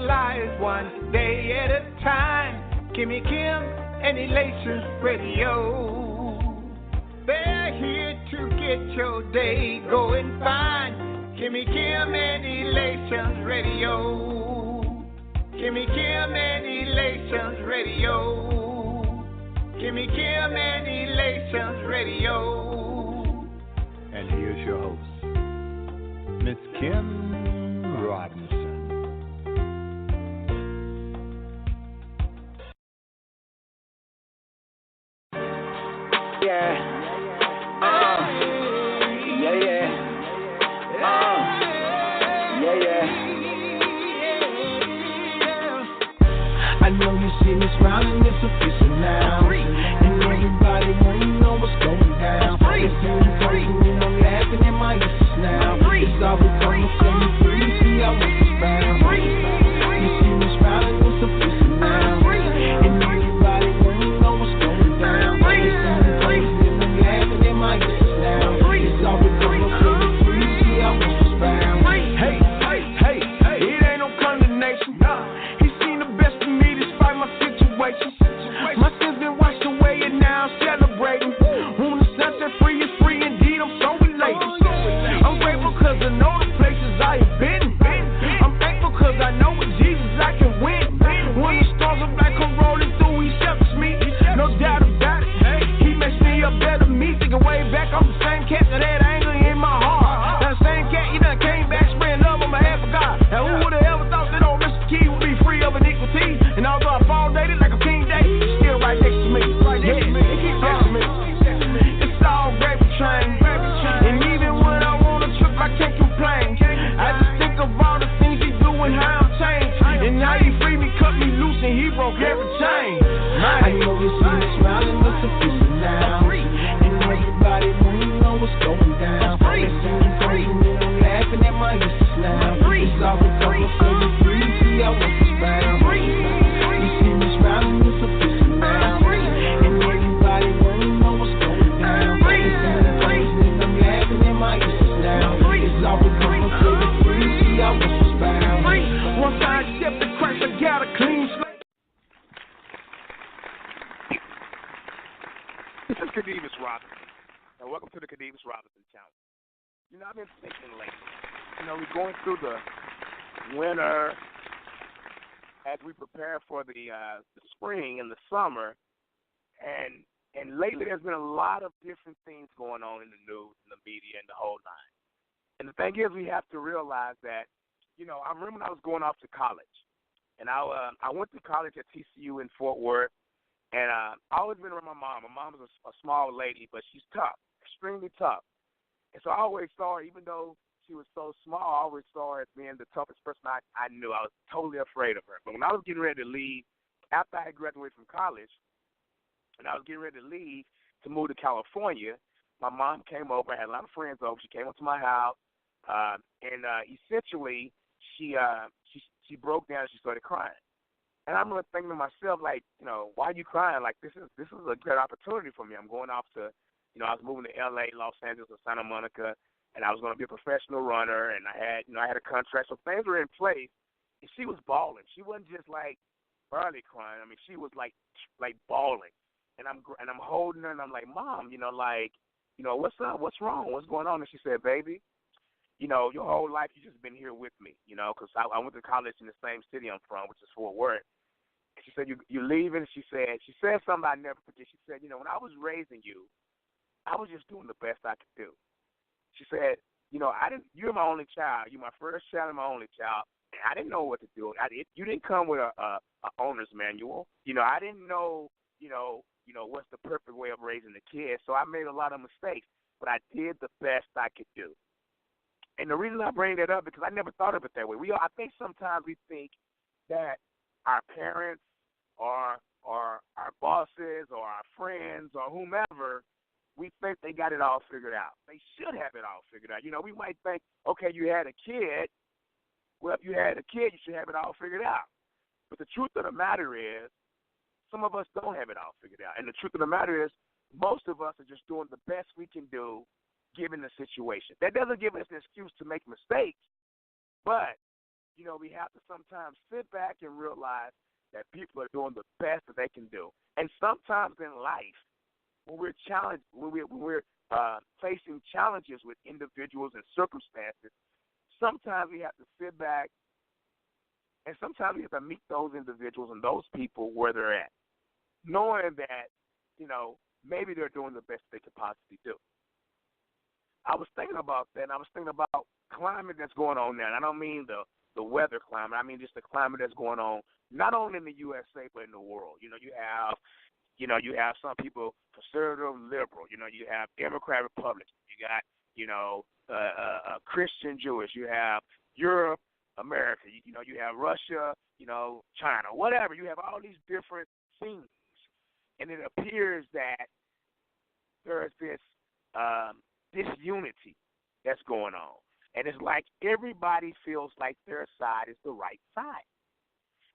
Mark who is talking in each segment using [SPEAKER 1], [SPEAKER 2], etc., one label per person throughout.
[SPEAKER 1] lives one day at a time. Kimmy Kim and Elations Radio. They're here to get your day going fine. Kimmy Kim and Elations Radio. Kimmy Kim and Elations Radio. Kimmy Kim and Elations Radio. And here's your host, Miss Kim Robinson.
[SPEAKER 2] I know you see me smiling, it's official now. And everybody wanna know what's going down. It's doing crazy and I'm laughing at my useless now. It's all because I'm feeling free, see I was just bound. You see me smiling, it's official now. And everybody wanna know what's going down. It's doing crazy and I'm laughing at my useless now. It's all because I'm feeling free, see I was just bound.
[SPEAKER 3] Hey, it ain't no condemnation. He's seen the best of me despite my situation. My sins been washed away and now I'm celebrating. When the sunset free is free indeed, I'm so elated. I'm grateful cause I know the places I have been. I'm thankful cause I know with Jesus I can win. When the storms of life come rolling through, he shelters me. No doubt about it. He makes me a better me. Thinking way back, I'm the same cat that had anger in my heart. That same cat, he done came back spraying love on my head for God. Now who would have ever thought that old Mr. Key would be free of iniquity? And although I fall dated like a King Day, he's still right next to me. He keeps next to me. It's all gravy train. And even when I want to trip, I can't complain. I just think of all the things he do and how I'm changed. And how he freed me, cut me loose, and he broke every chain.
[SPEAKER 2] I know you see me smiling, it's official now. And everybody wanna know what's going down. It's doing crazy and I'm laughing at my useless now. It's all because I'm feeling free, see I was just bound. You see me smiling, it's official now. And everybody wanna know what's going down. It's doing crazy and I'm laughing at my useless now. It's all because I'm feeling free, see I was just bound.
[SPEAKER 3] Once I accept the Christ, I got a clean slate.
[SPEAKER 4] This is Khadevis Robinson, and welcome to the Khadevis Robinson channel. You know, I've been thinking lately. You know, we're going through the winter as we prepare for the spring and the summer, and lately there's been a lot of different things going on in the news and the media and the whole nine. And the thing is, we have to realize that, you know, I remember when I was going off to college, and I went to college at TCU in Fort Worth. And I always been around my mom. My mom is a small lady, but she's tough, extremely tough. And so I always saw her, even though she was so small, I always saw her as being the toughest person I knew. I was totally afraid of her. But when I was getting ready to leave, after I had graduated from college, and I was getting ready to leave to move to California, my mom came over. I had a lot of friends over. She came up to my house, and essentially she broke down and she started crying. And I remember thinking to myself, like, you know, why are you crying? Like, this is a great opportunity for me. I'm going off to, you know, I was moving to L.A., Los Angeles, and Santa Monica, and I was going to be a professional runner, and I had a contract. So things were in place, and she was bawling. She wasn't just, like, barely crying. I mean, she was, like bawling. And I'm holding her, and I'm like, Mom, you know, like, you know, what's up? What's wrong? What's going on? And she said, baby, you know, your whole life you just been here with me, you know, because I went to college in the same city I'm from, which is Fort Worth. And she said, you're leaving. She said something I never forget. She said, you know, when I was raising you, I was just doing the best I could do. She said, you know, you're my only child. You're my first child and my only child. And I didn't know what to do. You didn't come with a owner's manual. You know, I didn't know, you know, what's the perfect way of raising the kids. So I made a lot of mistakes, but I did the best I could do. And the reason I bring that up because I never thought of it that way. I think sometimes we think that our parents or our bosses or our friends or whomever, we think they got it all figured out. They should have it all figured out. You know, we might think, okay, you had a kid. Well, if you had a kid, you should have it all figured out. But the truth of the matter is, some of us don't have it all figured out. And the truth of the matter is, most of us are just doing the best we can do given the situation. That doesn't give us an excuse to make mistakes, but we have to sometimes sit back and realize that people are doing the best that they can do. And sometimes in life, when we're challenged, when we're facing challenges with individuals and circumstances, sometimes we have to sit back, and sometimes we have to meet those individuals and those people where they're at, knowing that, maybe they're doing the best they could possibly do. I was thinking about that, and I was thinking about climate that's going on now. And I don't mean the weather climate. I mean just the climate that's going on, not only in the USA but in the world. You have some people conservative, liberal. You have Democrat, Republican. You got Christian, Jewish. You have Europe, America. You have Russia. China. Whatever. You have all these different things, and it appears that there is this disunity that's going on. And it's like everybody feels like their side is the right side.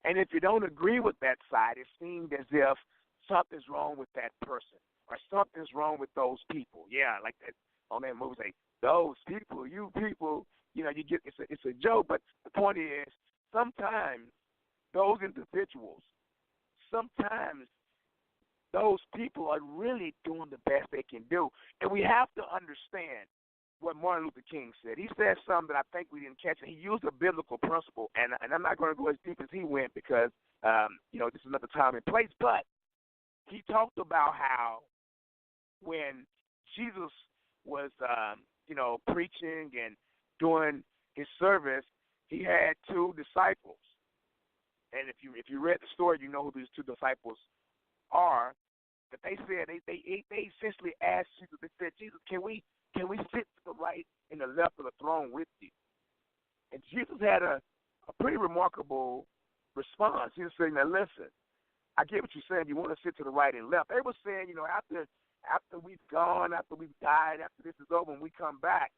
[SPEAKER 4] And if you don't agree with that side, it seems as if something's wrong with that person or something's wrong with those people. Yeah, like that on that movie, say, those people, you people, you get it's a joke, but the point is sometimes those individuals, sometimes those people are really doing the best they can do. And we have to understand what Martin Luther King said. He said something that I think we didn't catch, and he used a biblical principle, and I'm not going to go as deep as he went because, this is another time and place, but he talked about how when Jesus was, preaching and doing his service, he had two disciples. And if you read the story, you know who these two disciples are. But they said they essentially asked Jesus. They said, Jesus, can we sit to the right and the left of the throne with you? And Jesus had a pretty remarkable response. He was saying, now listen, I get what you're saying. You want to sit to the right and left. They were saying, after we've gone, after we've died, after this is over, when we come back,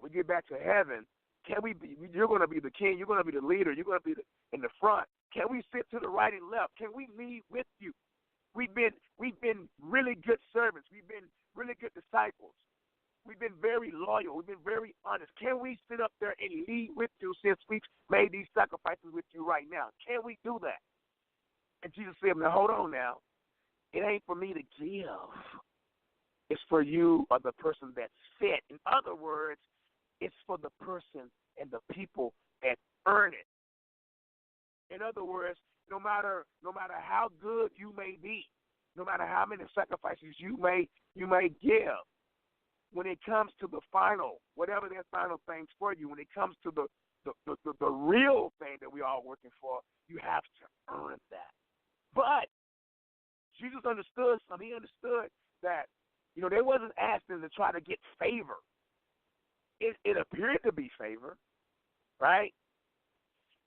[SPEAKER 4] we get back to heaven, you're going to be the king, you're going to be the leader, you're going to be in the front. Can we sit to the right and left? Can we lead with you? We've been really good servants. We've been really good disciples. We've been very loyal. We've been very honest. Can we sit up there and lead with you since we've made these sacrifices with you right now? Can we do that? And Jesus said, now hold on now. It ain't for me to give. It's for you or the person that's fit. In other words, it's for the person and the people that earn it. In other words, no matter how good you may be, no matter how many sacrifices you may give, when it comes to the final, whatever that final thing's for you, when it comes to the real thing that we're all working for, you have to earn that. But Jesus understood something. He understood that, they wasn't asking to try to get favor. It appeared to be favor, right?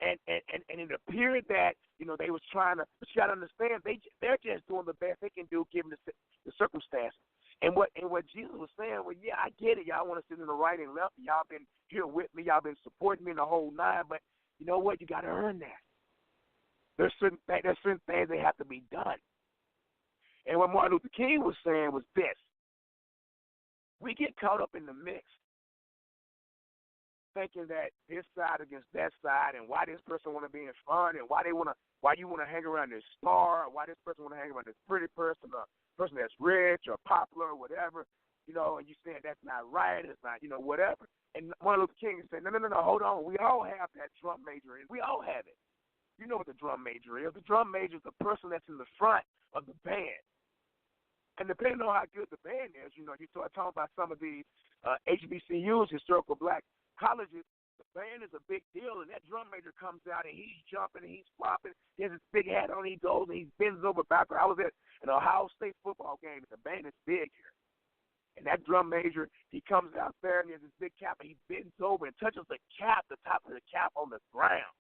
[SPEAKER 4] And it appeared that, they was trying to, but you got to understand, they're just doing the best they can do given the circumstances. And what Jesus was saying, well, yeah, I get it. Y'all want to sit in the right and left. Y'all been here with me. Y'all been supporting me in the whole nine. But you know what? You got to earn that. There's certain things that have to be done. And what Martin Luther King was saying was this. We get caught up in the mix, thinking that this side against that side, and why this person want to be in front, and why you want to hang around this star, or why this person want to hang around this pretty person, or person that's rich or popular or whatever, and you saying that's not right, it's not, whatever. And Martin Luther King said, no, hold on. We all have that drum major. We all have it. You know what the drum major is. The drum major is the person that's in the front of the band. And depending on how good the band is, you start talking about some of these HBCUs, historical black colleges, the band is a big deal, and that drum major comes out, and he's jumping, and he's flopping. He has his big hat on, he goes, and he bends over backward. I was at an Ohio State football game, and the band is big here. And that drum major, he comes out there, and he has his big cap, and he bends over and touches the cap, the top of the cap on the ground.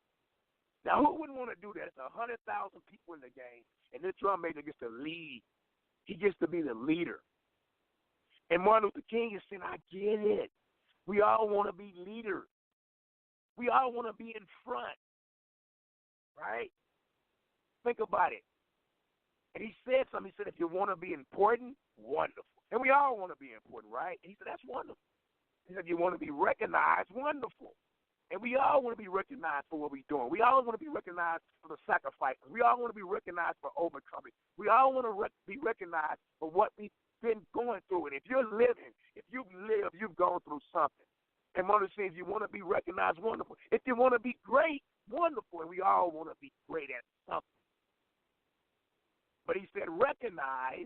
[SPEAKER 4] Now, who wouldn't want to do that? It's 100,000 people in the game, and this drum major gets to lead. He gets to be the leader. And Martin Luther King is saying, I get it. We all want to be leaders. We all want to be in front, right? Think about it. And he said something. He said, if you want to be important, wonderful. And we all want to be important, right? And he said, that's wonderful. He said, if you want to be recognized, wonderful. And we all want to be recognized for what we're doing. We all want to be recognized for the sacrifices. We all want to be recognized for overcoming. We all want to be recognized for what we've been going through. And if you're living, if you've lived, you've gone through something. And one of the things, you want to be recognized, wonderful. If you want to be great, wonderful. And we all want to be great at something. But he said, recognize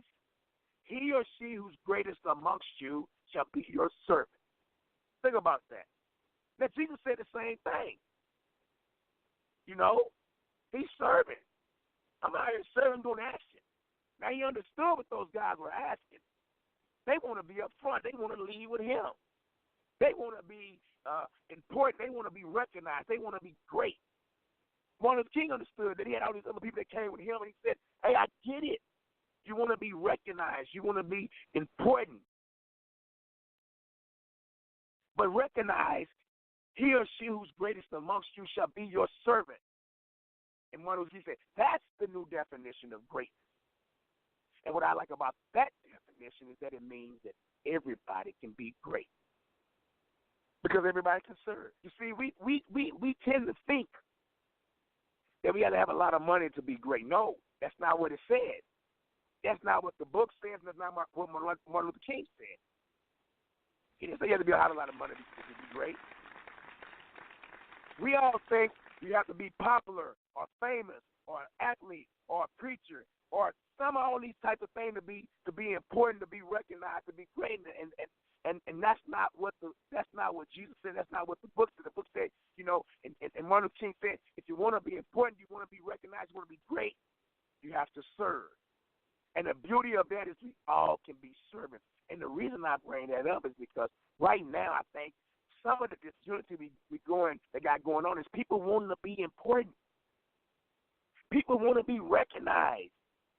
[SPEAKER 4] he or she who's greatest amongst you shall be your servant. Think about that. Now, Jesus said the same thing. You know, he's serving. I'm out here serving, doing action. Now, he understood what those guys were asking. They want to be up front. They want to lead with him. They want to be important. They want to be recognized. They want to be great. Martin Luther King understood that he had all these other people that came with him, and he said, hey, I get it. You want to be recognized. You want to be important. But recognize he or she who's greatest amongst you shall be your servant. And Martin Luther King said, that's the new definition of greatness. And what I like about that definition is that it means that everybody can be great. Because everybody can serve. You see, we tend to think that we got to have a lot of money to be great. No, that's not what it said. That's not what the book says, and that's not what Martin Luther King said. He didn't say you had to have a lot of money to be great. We all think you have to be popular or famous or an athlete or a preacher or some all these types of things to be important, to be recognized, to be great, and that's not what Jesus said. That's not what the book said. The book said, you know, and Martin Luther King said, if you want to be important, you want to be recognized, you want to be great, you have to serve. And the beauty of that is we all can be servants. And the reason I bring that up is because right now I think some of the disunity that got going on is people wanting to be important. People want to be recognized.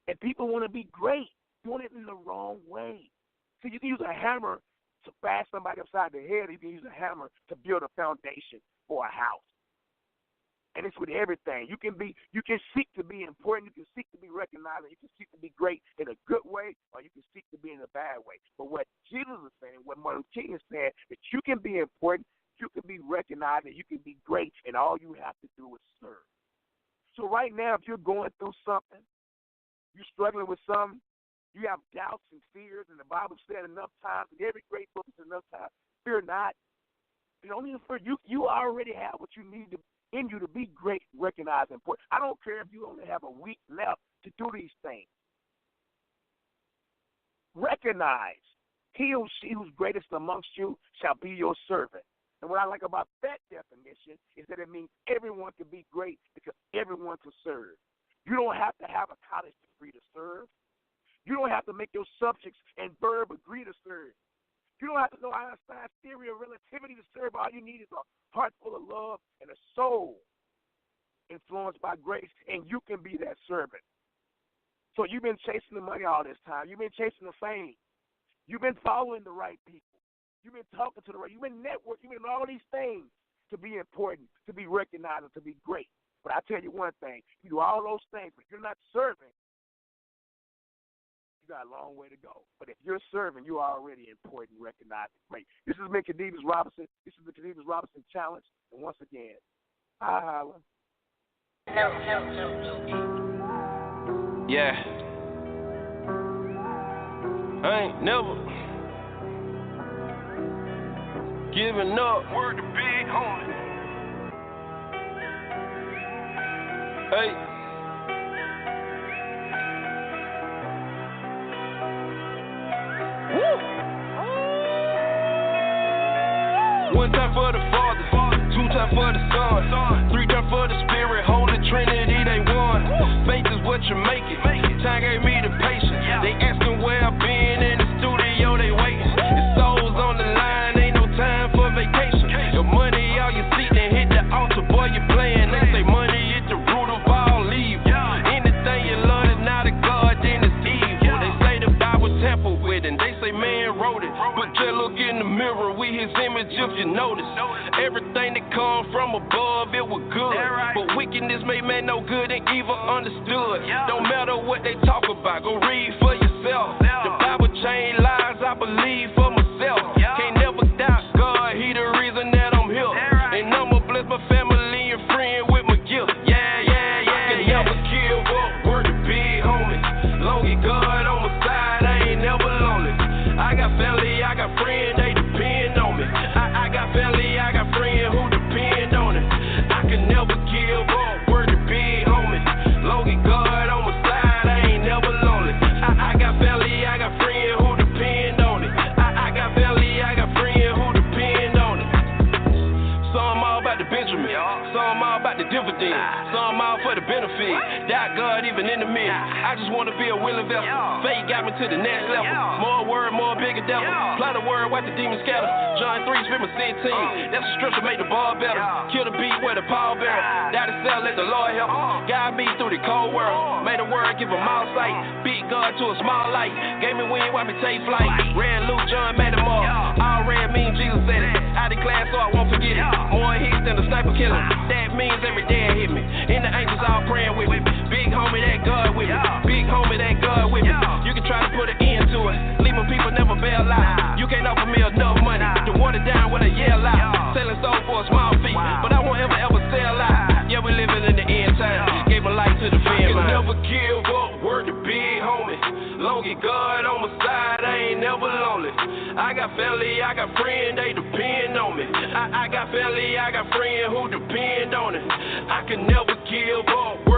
[SPEAKER 4] And people want to be great, doing it in the wrong way. So you can use a hammer to bash somebody upside the head. You can use a hammer to build a foundation for a house. And it's with everything. You can seek to be important. You can seek to be recognized. You can seek to be great in a good way, or you can seek to be in a bad way. But what Jesus is saying, what Martin Luther King is saying, that you can be important, you can be recognized, and you can be great, and all you have to do is serve. So right now, if you're going through something, you're struggling with something, you have doubts and fears, and the Bible said enough times, in every great book is enough times, fear not. You don't need to fear. You already have what you need in you to be great, recognized, and important. I don't care if you only have a week left to do these things. Recognize he or she who's greatest amongst you shall be your servant. And what I like about that definition is that it means everyone can be great because everyone can serve. You don't have to have a college degree to serve. You don't have to make your subjects and verb agree to serve. You don't have to know Einstein's theory of relativity to serve. All you need is a heart full of love and a soul influenced by grace, and you can be that servant. So you've been chasing the money all this time. You've been chasing the fame. You've been following the right people. You've been talking to the right. You've been networking. You've been doing all these things to be important, to be recognized, and to be great. But I tell you one thing, you do all those things, but you're not serving, you got a long way to go. But if you're serving, you're already important, recognized, and great. This is Khadevis Robinson. This is the Khadevis Robinson Challenge. And once again, hi, holla.
[SPEAKER 5] Yeah. I ain't never giving up. Word to big homie. Hey. Woo. One time for the Father, two times for the Son, three times for the Spirit, Holy Trinity, they one. Faith is what you make it. Time gave me the patience. They asking where I've been in the studio, they waiting. It's souls on the line, ain't no time for vacation. Your money out your seat and hit the altar, boy, you playing. They say money is the root of all evil. Anything you love is not a God, then it's evil. They say the Bible tampered with and they say man wrote it. But just look in the mirror, we his image if you notice. Everything that comes from above, it was good. But wickedness made man no good and evil understood. Don't matter what they talk about, go read for yourself. The Bible changed lives, I believe for myself. Can't never doubt God, he the reason that I'm here. And I'ma bless dividends. Some all for the benefit. Doubt God even in the midst. I just wanna be a willing vessel. Faith got me to the next level. More word, more bigger devil. Plot a word, watch the demons scatter. John 3, spit my 16. That's a scripture, make the ball better. Kill the beat where the power bearer. Die to sell, let the Lord help. Guide me through the cold world. Made a word, give him all sight. Beat God to a small light. Gave me wind, watch me take flight. Red Luke, John made them all. All red mean Jesus said it. I declare so I won't forget it. More hits than a sniper killer. That means every day it hit me. And the angels all praying with me. Big homie, that God with me. Big homie, that God with me. You can try to put an end to it. Leave my people never bail out. You can't offer me enough money to water down when I yell out. Selling soul for a small fee, but I won't ever sell out. Yeah, we living in the end time. Gave my life to the fan line. I can never give up. Word to big homie. Long as God on my side, I ain't never lonely. I got family, I got friends, they depend on me. I got family, I got friends who depend on it. I can never give up.